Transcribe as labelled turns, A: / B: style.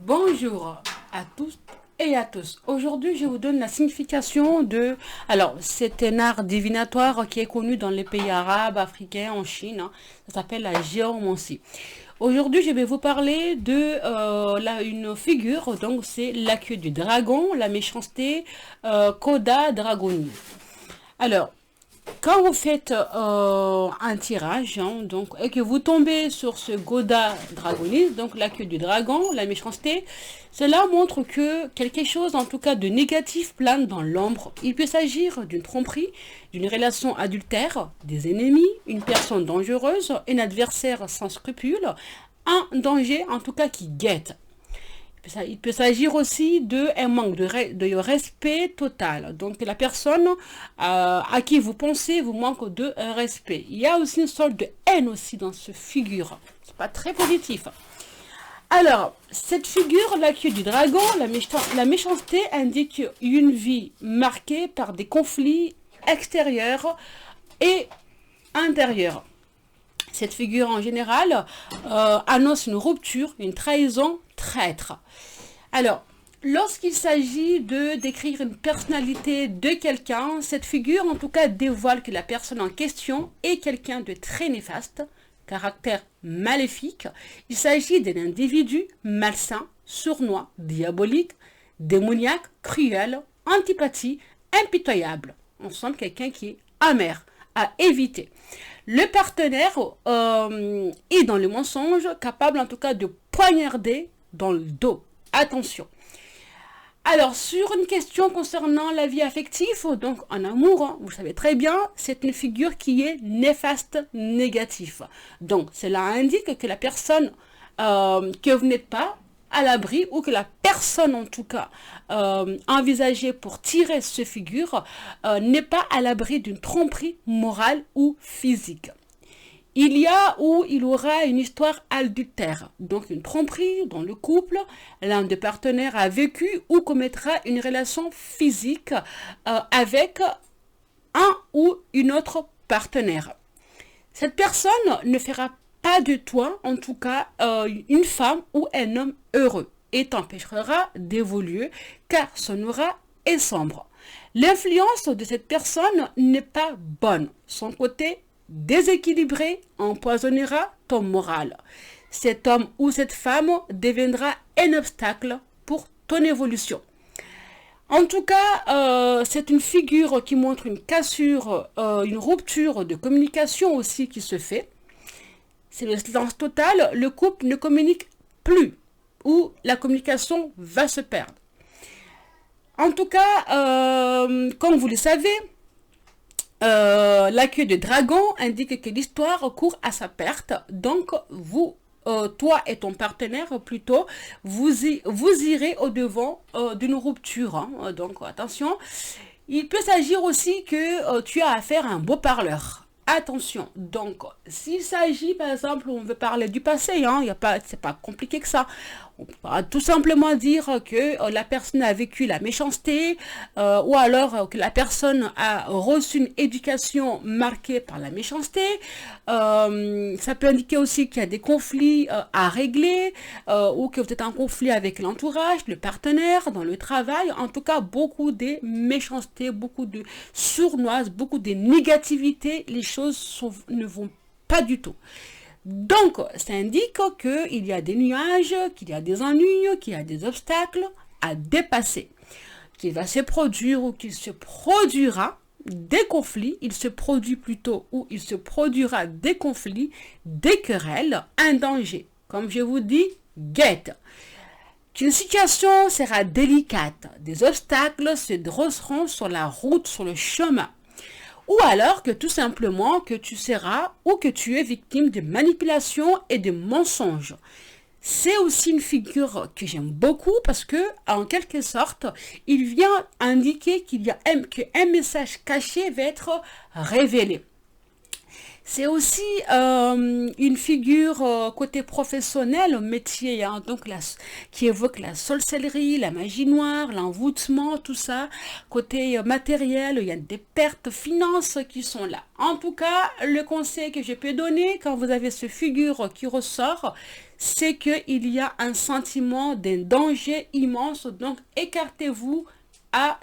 A: Bonjour à tous et à tous. Aujourd'hui, je vous donne la signification de... Alors, c'est un art divinatoire qui est connu dans les pays arabes, africains, en Chine. Ça s'appelle la géomancie. Aujourd'hui, je vais vous parler de une figure. Donc, c'est la queue du dragon, la méchanceté, Coda Dragoni. Alors, quand vous faites un tirage, donc, et que vous tombez sur ce Goda Dragonis, donc la queue du dragon, la méchanceté, cela montre que quelque chose, en tout cas de négatif, plane dans l'ombre. Il peut s'agir d'une tromperie, d'une relation adultère, des ennemis, une personne dangereuse, un adversaire sans scrupules, un danger, en tout cas, qui guette. Il peut s'agir aussi d'un manque de respect total. Donc la personne à qui vous pensez vous manque de respect. Il y a aussi une sorte de haine aussi dans ce figure. C'est pas très positif. Alors, cette figure, la queue du dragon, la méchanceté indique une vie marquée par des conflits extérieurs et intérieurs. Cette figure en général annonce une rupture, une trahison, traître. Alors, lorsqu'il s'agit de décrire une personnalité de quelqu'un, cette figure en tout cas dévoile que la personne en question est quelqu'un de très néfaste, caractère maléfique. Il s'agit d'un individu malsain, sournois, diabolique, démoniaque, cruel, antipathie, impitoyable. On sent quelqu'un qui est amer, à éviter. Le partenaire est dans le mensonge, capable en tout cas de poignarder dans le dos. Attention. Alors, sur une question concernant la vie affective, donc en amour, vous savez très bien, c'est une figure qui est néfaste, négative. Donc, cela indique que la personne que vous n'êtes pas à l'abri, ou que la personne en tout cas envisagée pour tirer ce figure n'est pas à l'abri d'une tromperie morale ou physique. Il y a ou il aura une histoire adultère, donc une tromperie dans le couple, l'un des partenaires a vécu ou commettra une relation physique avec un ou une autre partenaire. Cette personne ne fera pas de toi, en tout cas, une femme ou un homme heureux et t'empêchera d'évoluer car son aura est sombre. L'influence de cette personne n'est pas bonne. Son côté déséquilibré empoisonnera ton moral. Cet homme ou cette femme deviendra un obstacle pour ton évolution. En tout cas, c'est une figure qui montre une cassure, une rupture de communication aussi qui se fait. C'est le silence total, le couple ne communique plus ou la communication va se perdre. En tout cas, comme vous le savez, la queue de dragon indique que l'histoire court à sa perte. Donc, vous, toi et ton partenaire, plutôt, vous irez au-devant d'une rupture. Donc, attention. Il peut s'agir aussi que tu as affaire à un beau parleur. Attention, donc, s'il s'agit, par exemple, on veut parler du passé, c'est pas compliqué que ça. On peut tout simplement dire que la personne a vécu la méchanceté ou alors que la personne a reçu une éducation marquée par la méchanceté. Ça peut indiquer aussi qu'il y a des conflits à régler ou que vous êtes en conflit avec l'entourage, le partenaire, dans le travail. En tout cas, beaucoup de méchanceté, beaucoup de sournoise, beaucoup de négativité. Les choses ne vont pas du tout. Donc, ça indique qu'il y a des nuages, qu'il y a des ennuis, qu'il y a des obstacles à dépasser. Qu'il va se produire ou qu'il se produira des conflits, il se produit plutôt ou il se produira des conflits, des querelles, un danger. Comme je vous dis, guette. Qu'une situation sera délicate, des obstacles se dresseront sur la route, sur le chemin. Ou alors que tout simplement que tu seras ou que tu es victime de manipulation et de mensonges. C'est aussi une figure que j'aime beaucoup parce que, en quelque sorte, il vient indiquer qu'un message caché va être révélé. C'est aussi une figure côté professionnel, métier, donc qui évoque la sorcellerie, la magie noire, l'envoûtement, tout ça. Côté matériel, il y a des pertes finances qui sont là. En tout cas, le conseil que je peux donner quand vous avez ce figure qui ressort, c'est qu'il y a un sentiment d'un danger immense. Donc, écartez-vous à